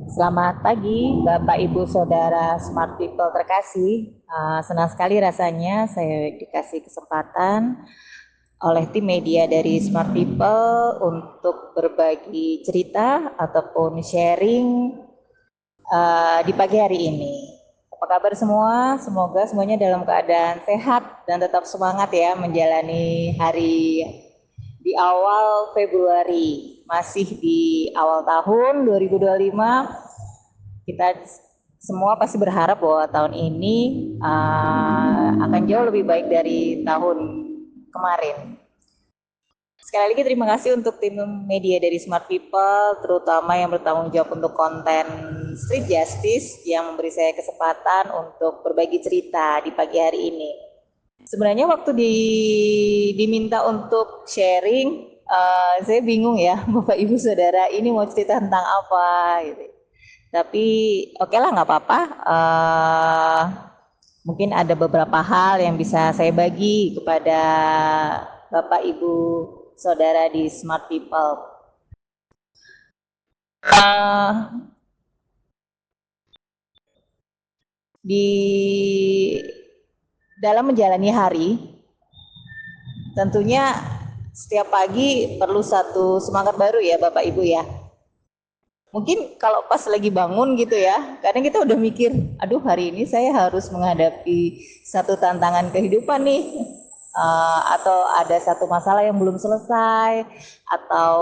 Selamat pagi, Bapak, Ibu, Saudara Smart People terkasih. Senang sekali rasanya saya dikasih kesempatan oleh tim media dari Smart People untuk berbagi cerita ataupun sharing di pagi hari ini. Apa kabar semua? Semoga semuanya dalam keadaan sehat dan tetap semangat ya menjalani hari di awal Februari. Masih di awal tahun 2025, kita semua pasti berharap bahwa tahun ini akan jauh lebih baik dari tahun kemarin. Sekali lagi terima kasih untuk tim media dari Smart People, terutama yang bertanggung jawab untuk konten Street Justice yang memberi saya kesempatan untuk berbagi cerita di pagi hari ini. Sebenarnya waktu diminta untuk sharing, saya bingung ya, Bapak Ibu Saudara, ini mau cerita tentang apa gitu. Tapi oke lah, nggak apa-apa. Mungkin ada beberapa hal yang bisa saya bagi kepada Bapak Ibu Saudara di Smart People. Di dalam menjalani hari, tentunya setiap pagi perlu satu semangat baru ya Bapak Ibu ya. Mungkin kalau pas lagi bangun gitu ya, kadang kita udah mikir, aduh hari ini saya harus menghadapi satu tantangan kehidupan nih, atau ada satu masalah yang belum selesai, atau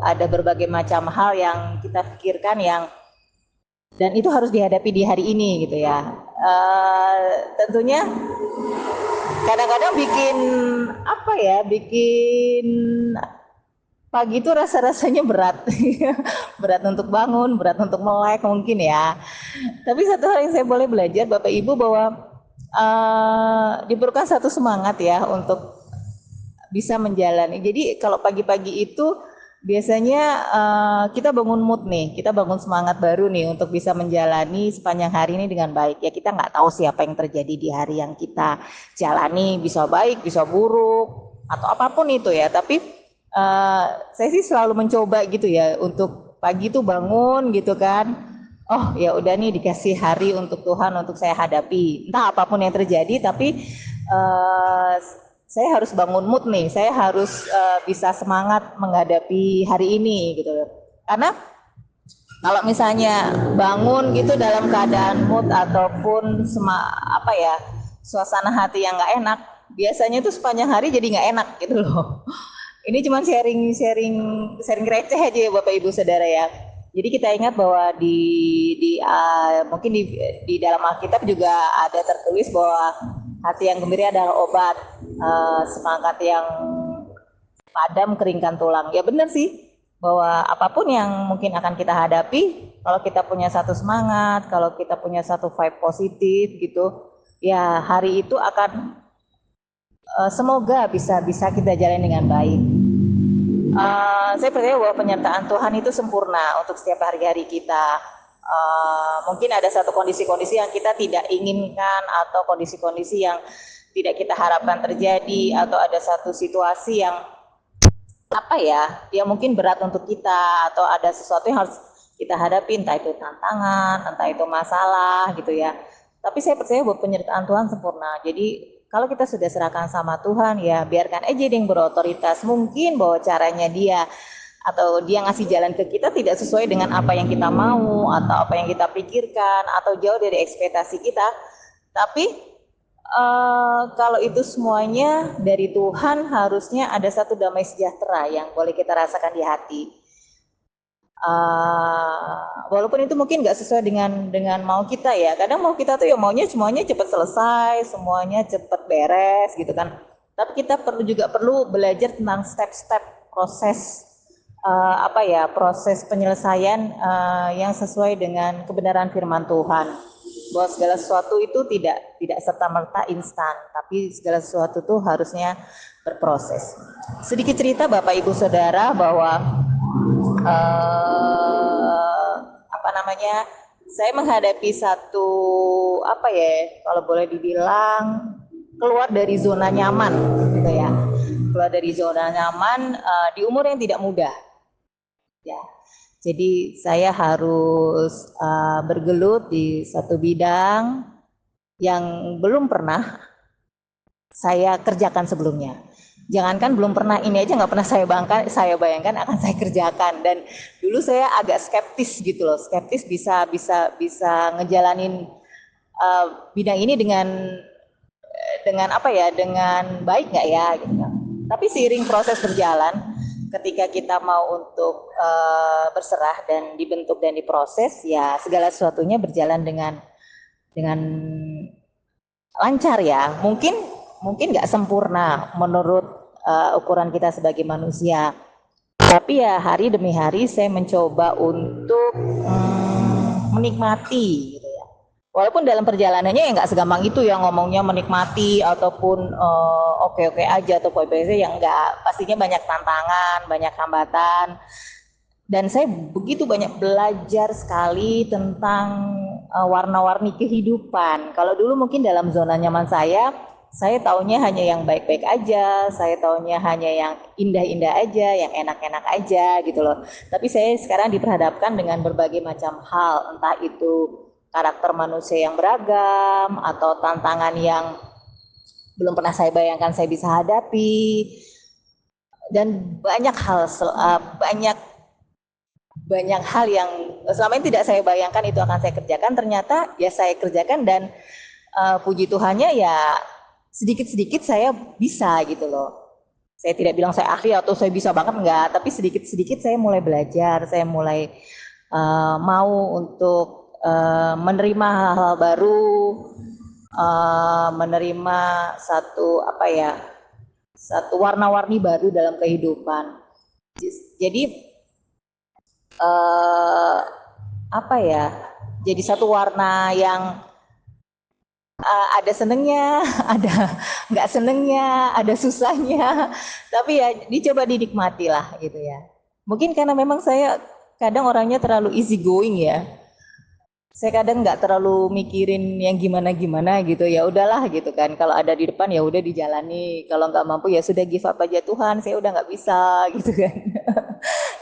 ada berbagai macam hal yang kita pikirkan dan itu harus dihadapi di hari ini gitu ya. Tentunya kadang-kadang bikin pagi itu rasa-rasanya berat. Berat untuk bangun, berat untuk melek mungkin ya. Tapi satu hal yang saya boleh belajar Bapak Ibu bahwa diperlukan satu semangat ya untuk bisa menjalani. Jadi kalau pagi-pagi itu biasanya kita bangun mood nih, kita bangun semangat baru nih untuk bisa menjalani sepanjang hari ini dengan baik. Ya kita nggak tahu siapa yang terjadi di hari yang kita jalani, bisa baik, bisa buruk, atau apapun itu ya. Tapi saya sih selalu mencoba gitu ya untuk pagi tuh bangun gitu kan. Oh ya udah nih dikasih hari untuk Tuhan untuk saya hadapi. Entah apapun yang terjadi, tapi saya harus bangun mood nih. Saya harus bisa semangat menghadapi hari ini gitu. Karena kalau misalnya bangun gitu dalam keadaan mood ataupun suasana hati yang nggak enak, biasanya tuh sepanjang hari jadi nggak enak gitu loh. Ini cuma sharing receh aja ya Bapak Ibu Saudara ya. Jadi kita ingat bahwa mungkin di dalam Alkitab juga ada tertulis bahwa hati yang gembira adalah obat, semangat yang padam keringkan tulang. Ya benar sih bahwa apapun yang mungkin akan kita hadapi, kalau kita punya satu semangat, kalau kita punya satu vibe positif gitu, ya hari itu akan semoga bisa kita jalan dengan baik. Saya percaya bahwa penyertaan Tuhan itu sempurna untuk setiap hari-hari kita. Mungkin ada satu kondisi-kondisi yang kita tidak inginkan atau kondisi-kondisi yang tidak kita harapkan terjadi, atau ada satu situasi yang mungkin berat untuk kita, atau ada sesuatu yang harus kita hadapi, entah itu tantangan, entah itu masalah gitu ya. Tapi saya percaya bahwa penyertaan Tuhan sempurna. Jadi kalau kita sudah serahkan sama Tuhan, ya biarkan aja dia yang berotoritas. Mungkin bahwa caranya dia atau dia ngasih jalan ke kita tidak sesuai dengan apa yang kita mau atau apa yang kita pikirkan atau jauh dari ekspektasi kita. Tapi kalau itu semuanya dari Tuhan, harusnya ada satu damai sejahtera yang boleh kita rasakan di hati. Walaupun itu mungkin nggak sesuai dengan mau kita ya. Kadang mau kita tuh ya maunya semuanya cepat selesai, semuanya cepat beres gitu kan. Tapi kita perlu belajar tentang step-step proses proses penyelesaian yang sesuai dengan kebenaran firman Tuhan. Bahwa segala sesuatu itu tidak serta-merta instan, tapi segala sesuatu itu harusnya berproses. Sedikit cerita Bapak Ibu Saudara bahwa saya menghadapi satu kalau boleh dibilang keluar dari zona nyaman gitu ya. Keluar dari zona nyaman di umur yang tidak muda. Ya. Jadi saya harus bergelut di satu bidang yang belum pernah saya kerjakan sebelumnya. Jangankan belum pernah, ini aja nggak pernah saya bayangkan akan saya kerjakan. Dan dulu saya agak skeptis gitu loh, skeptis bisa ngejalanin bidang ini dengan apa ya, dengan baik nggak ya gitu kan. Tapi seiring proses berjalan, ketika kita mau untuk berserah dan dibentuk dan diproses, ya segala sesuatunya berjalan dengan lancar ya. Mungkin nggak sempurna menurut ukuran kita sebagai manusia. Tapi ya hari demi hari saya mencoba untuk menikmati gitu ya. Walaupun dalam perjalanannya ya nggak segampang itu ya ngomongnya menikmati ataupun oke-oke aja atau PPC yang nggak, pastinya banyak tantangan, banyak hambatan. Dan saya begitu banyak belajar sekali tentang warna-warni kehidupan. Kalau dulu mungkin dalam zona nyaman saya taunya hanya yang baik-baik aja, saya taunya hanya yang indah-indah aja, yang enak-enak aja gitu loh. Tapi saya sekarang diperhadapkan dengan berbagai macam hal, entah itu karakter manusia yang beragam atau tantangan yang belum pernah saya bayangkan saya bisa hadapi, dan banyak hal yang selama ini tidak saya bayangkan itu akan saya kerjakan, ternyata ya saya kerjakan. Dan puji Tuhannya ya sedikit-sedikit saya bisa gitu loh. Saya tidak bilang saya ahli atau saya bisa banget, enggak, tapi sedikit-sedikit saya mulai belajar, saya mulai mau untuk menerima hal-hal baru, menerima satu warna-warni baru dalam kehidupan. Jadi jadi satu warna yang ada senengnya, ada nggak senengnya, ada susahnya, tapi ya dicoba dinikmati lah gitu ya. Mungkin karena memang saya kadang orangnya terlalu easy going ya. Saya kadang nggak terlalu mikirin yang gimana-gimana gitu, ya udahlah gitu kan. Kalau ada di depan ya udah dijalani. Kalau nggak mampu ya sudah give up aja, Tuhan, saya udah nggak bisa gitu kan.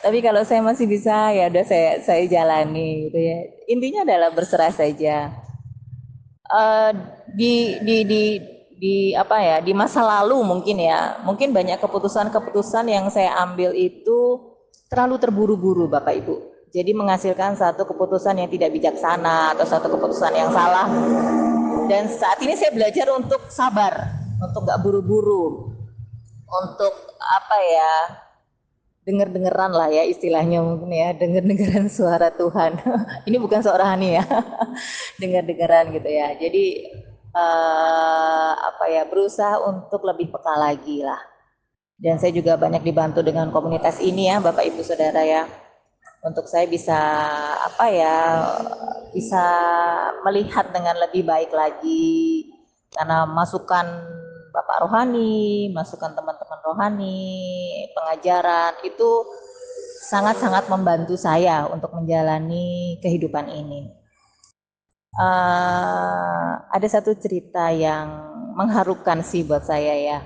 Tapi kalau saya masih bisa ya udah saya jalani gitu ya. Intinya adalah berserah saja. Uh, di masa lalu mungkin banyak keputusan-keputusan yang saya ambil itu terlalu terburu-buru Bapak Ibu. Jadi menghasilkan satu keputusan yang tidak bijaksana atau satu keputusan yang salah. Dan saat ini saya belajar untuk sabar, untuk gak buru-buru, untuk denger-dengeran lah ya istilahnya mungkin ya, denger-dengeran suara Tuhan. Ini bukan suara Hani ya, denger-dengeran gitu ya. Jadi berusaha untuk lebih peka lagi lah. Dan saya juga banyak dibantu dengan komunitas ini ya, Bapak Ibu Saudara ya, untuk saya bisa bisa melihat dengan lebih baik lagi, karena masukan Bapak Rohani, masukan teman-teman rohani, pengajaran itu sangat-sangat membantu saya untuk menjalani kehidupan ini. Ada satu cerita yang mengharukan sih buat saya ya.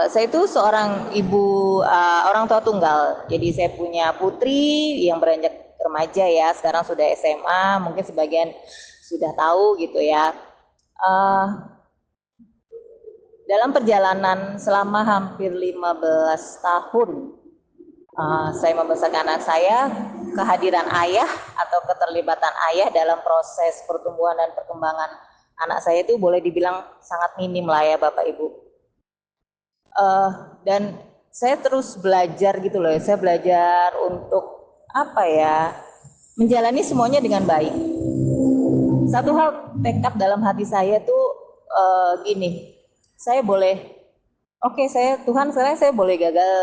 Saya itu seorang ibu, orang tua tunggal. Jadi saya punya putri yang beranjak remaja ya, sekarang sudah SMA, mungkin sebagian sudah tahu gitu ya. Dalam perjalanan selama hampir 15 tahun saya membesarkan anak saya, kehadiran ayah atau keterlibatan ayah dalam proses pertumbuhan dan perkembangan anak saya itu boleh dibilang sangat minim lah ya Bapak Ibu. Dan saya terus belajar gitu loh, saya belajar untuk menjalani semuanya dengan baik. Satu hal tekad dalam hati saya tuh gini, saya boleh, Tuhan, saya boleh gagal.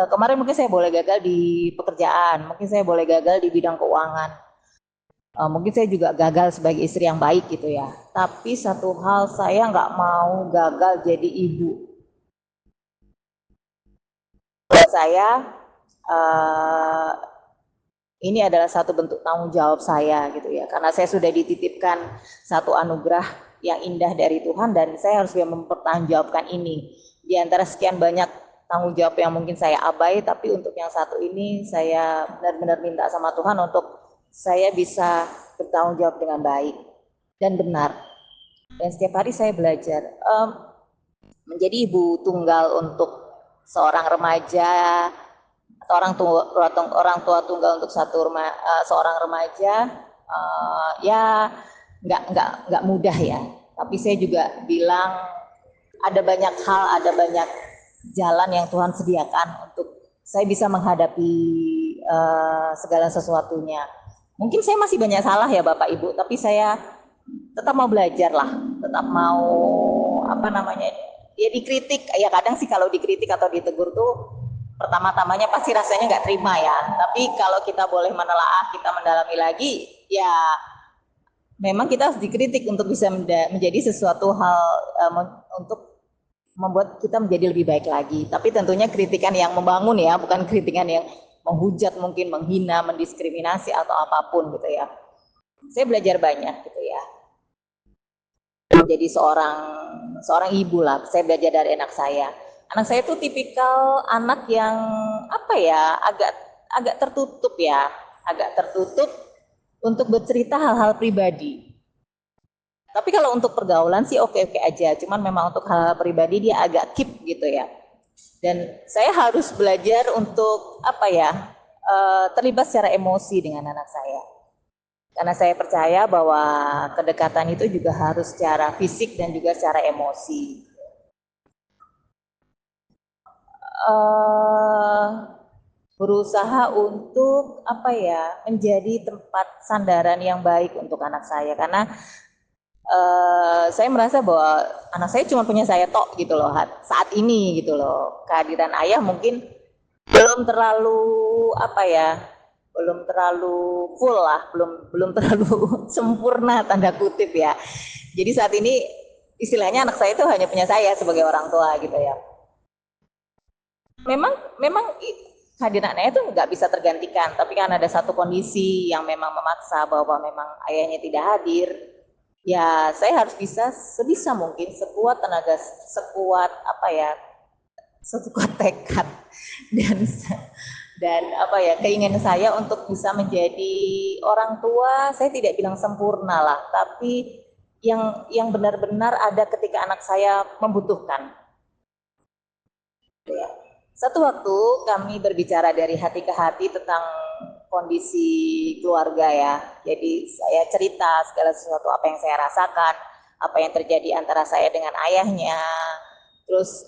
Kemarin mungkin saya boleh gagal di pekerjaan, mungkin saya boleh gagal di bidang keuangan, mungkin saya juga gagal sebagai istri yang baik gitu ya. Tapi satu hal, saya nggak mau gagal jadi ibu. Buat saya ini adalah satu bentuk tanggung jawab saya gitu ya, karena saya sudah dititipkan satu anugerah yang indah dari Tuhan, dan saya harus mempertanggungjawabkan ini di antara sekian banyak tanggung jawab yang mungkin saya abai, tapi untuk yang satu ini saya benar-benar minta sama Tuhan untuk saya bisa bertanggung jawab dengan baik dan benar. Dan setiap hari saya belajar menjadi ibu tunggal untuk seorang remaja atau orang tua tunggal untuk seorang remaja, ya nggak mudah ya. Tapi saya juga bilang ada banyak hal, ada banyak jalan yang Tuhan sediakan untuk saya bisa menghadapi segala sesuatunya. Mungkin saya masih banyak salah ya Bapak Ibu, tapi saya tetap mau belajar lah, tetap mau ya dikritik. Ya kadang sih kalau dikritik atau ditegur tuh pertama-tamanya pasti rasanya nggak terima ya. Tapi kalau kita boleh menelaah, kita mendalami lagi, ya memang kita harus dikritik untuk bisa menjadi sesuatu hal untuk membuat kita menjadi lebih baik lagi. Tapi tentunya kritikan yang membangun ya, bukan kritikan yang menghujat, mungkin menghina, mendiskriminasi atau apapun gitu ya. Saya belajar banyak gitu ya. Menjadi seorang ibu lah, saya belajar dari anak saya. Anak saya itu tipikal anak yang agak tertutup ya, agak tertutup untuk bercerita hal-hal pribadi. Tapi kalau untuk pergaulan sih oke-oke aja, cuman memang untuk hal-hal pribadi dia agak keep gitu ya. Dan saya harus belajar untuk terlibat secara emosi dengan anak saya. Karena saya percaya bahwa kedekatan itu juga harus secara fisik dan juga secara emosi. Berusaha untuk menjadi tempat sandaran yang baik untuk anak saya, karena saya merasa bahwa anak saya cuma punya saya tok gitu loh saat ini gitu loh. Kehadiran ayah mungkin belum terlalu belum terlalu full lah, belum terlalu sempurna tanda kutip ya. Jadi saat ini istilahnya anak saya itu hanya punya saya sebagai orang tua gitu ya. Memang kehadirannya itu nggak bisa tergantikan, tapi kan ada satu kondisi yang memang memaksa bahwa memang ayahnya tidak hadir. Ya saya harus bisa sebisa mungkin sekuat tenaga, sekuat tekad dan keinginan saya untuk bisa menjadi orang tua. Saya tidak bilang sempurna lah, tapi yang benar-benar ada ketika anak saya membutuhkan. Ya. Satu waktu kami berbicara dari hati ke hati tentang kondisi keluarga ya. Jadi saya cerita segala sesuatu apa yang saya rasakan, apa yang terjadi antara saya dengan ayahnya. Terus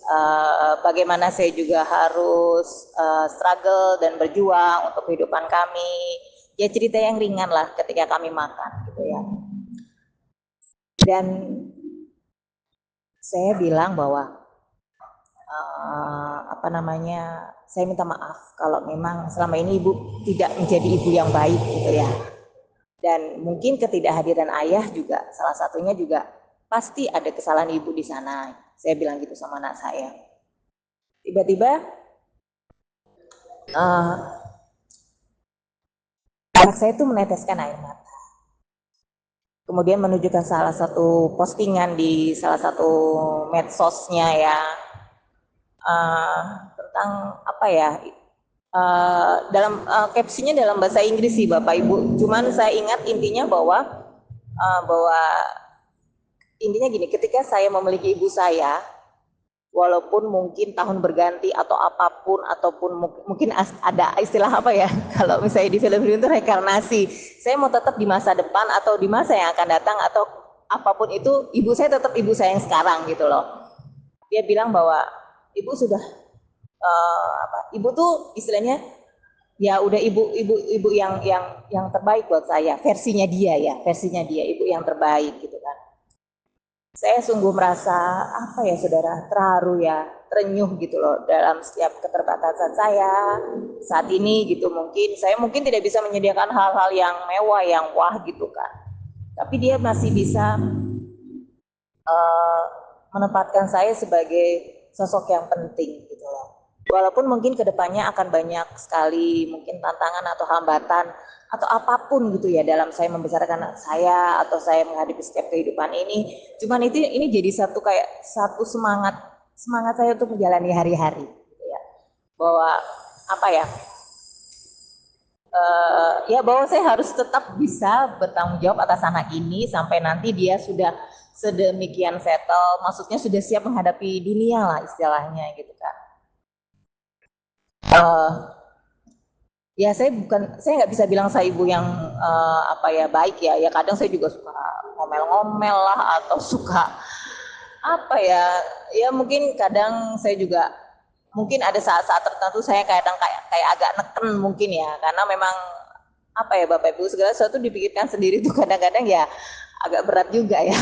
bagaimana saya juga harus struggle dan berjuang untuk kehidupan kami. Ya cerita yang ringan lah ketika kami makan gitu ya. Dan saya bilang bahwa saya minta maaf kalau memang selama ini ibu tidak menjadi ibu yang baik gitu ya. Dan mungkin ketidakhadiran ayah juga salah satunya juga pasti ada kesalahan ibu di sana. Saya bilang gitu sama anak saya. Tiba-tiba anak saya itu meneteskan air mata. Kemudian menunjukkan salah satu postingan di salah satu medsosnya ya, tentang dalam captionnya dalam bahasa Inggris sih Bapak Ibu. Cuman saya ingat intinya bahwa intinya gini, ketika saya memiliki ibu saya, walaupun mungkin tahun berganti atau apapun, ataupun mungkin ada istilah kalau misalnya di film-film itu reinkarnasi, saya mau tetap di masa depan atau di masa yang akan datang atau apapun itu, ibu saya tetap ibu saya yang sekarang gitu loh. Dia bilang bahwa ibu sudah ibu tuh istilahnya ya udah ibu yang terbaik buat saya, versinya dia, ibu yang terbaik gitu kan. Saya sungguh merasa saudara, terharu ya, terenyuh gitu loh dalam setiap keterbatasan saya saat ini gitu. Saya mungkin tidak bisa menyediakan hal-hal yang mewah, yang wah gitu kan, tapi dia masih bisa menempatkan saya sebagai sosok yang penting gitu loh. Walaupun mungkin kedepannya akan banyak sekali mungkin tantangan atau hambatan atau apapun gitu ya dalam saya membesarkan anak saya atau saya menghadapi setiap kehidupan ini. Cuman ini jadi satu semangat saya untuk menjalani hari-hari. Gitu ya. bahwa apa ya, ya bahwa saya harus tetap bisa bertanggung jawab atas anak ini sampai nanti dia sudah sedemikian settle, maksudnya sudah siap menghadapi dunia lah istilahnya gitu kan. Ya saya nggak bisa bilang saya ibu yang apa ya baik ya. Ya kadang saya juga suka ngomel-ngomel lah atau suka apa ya. Ya mungkin kadang saya juga mungkin ada saat-saat tertentu saya kadang kayak agak neken mungkin ya, karena memang apa ya Bapak Ibu segala sesuatu dipikirkan sendiri tuh kadang-kadang ya agak berat juga ya.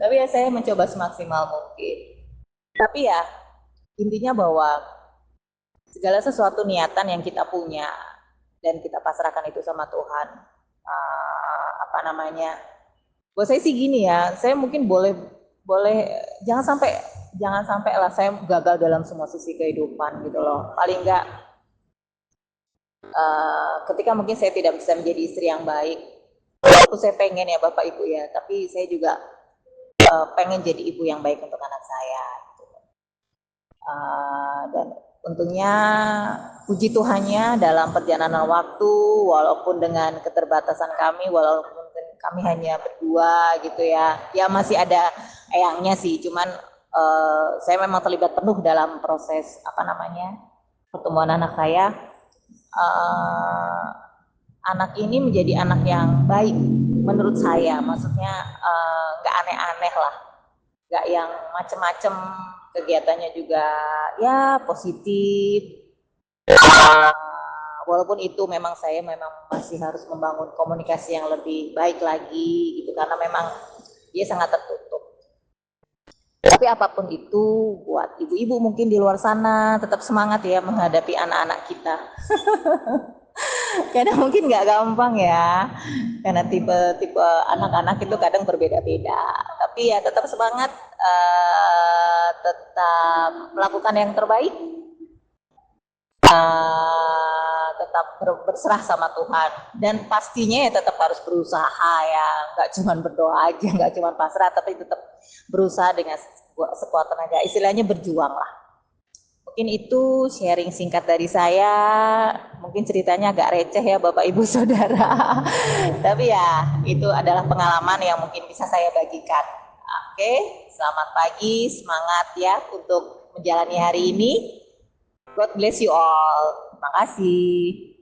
Tapi ya saya mencoba semaksimal mungkin. Tapi ya intinya bahwa segala sesuatu niatan yang kita punya dan kita pasrahkan itu sama Tuhan. Apa namanya? Buat saya sih gini ya, saya mungkin boleh boleh jangan sampai lah saya gagal dalam semua sisi kehidupan gitu loh. Paling enggak ketika mungkin saya tidak bisa menjadi istri yang baik, walaupun saya pengen ya Bapak Ibu ya, tapi saya juga pengen jadi ibu yang baik untuk anak saya. Dan untungnya puji Tuhannya dalam perjalanan waktu, walaupun dengan keterbatasan kami, walaupun kami hanya berdua gitu ya, ya masih ada eyangnya sih, cuman saya memang terlibat penuh dalam proses apa namanya pertumbuhan anak saya. uh, Anak ini menjadi anak yang baik menurut saya, maksudnya nggak aneh-aneh lah, nggak yang macem-macem, kegiatannya juga ya positif. Walaupun itu memang saya memang masih harus membangun komunikasi yang lebih baik lagi gitu, karena memang dia sangat tertutup. Tapi apapun itu, buat ibu-ibu mungkin di luar sana tetap semangat ya menghadapi anak-anak kita. Kadang mungkin nggak gampang ya, karena tipe-tipe anak-anak itu kadang berbeda-beda. Tapi ya tetap semangat, tetap melakukan yang terbaik, tetap berserah sama Tuhan, dan pastinya ya tetap harus berusaha ya, nggak cuma berdoa aja, nggak cuma pasrah, tapi tetap berusaha dengan sekuat tenaga, istilahnya berjuang lah. Mungkin itu sharing singkat dari saya. Mungkin ceritanya agak receh ya Bapak Ibu Saudara. Tapi ya itu adalah pengalaman yang mungkin bisa saya bagikan. Oke, selamat pagi, semangat ya untuk menjalani hari ini. God bless you all. Terima kasih.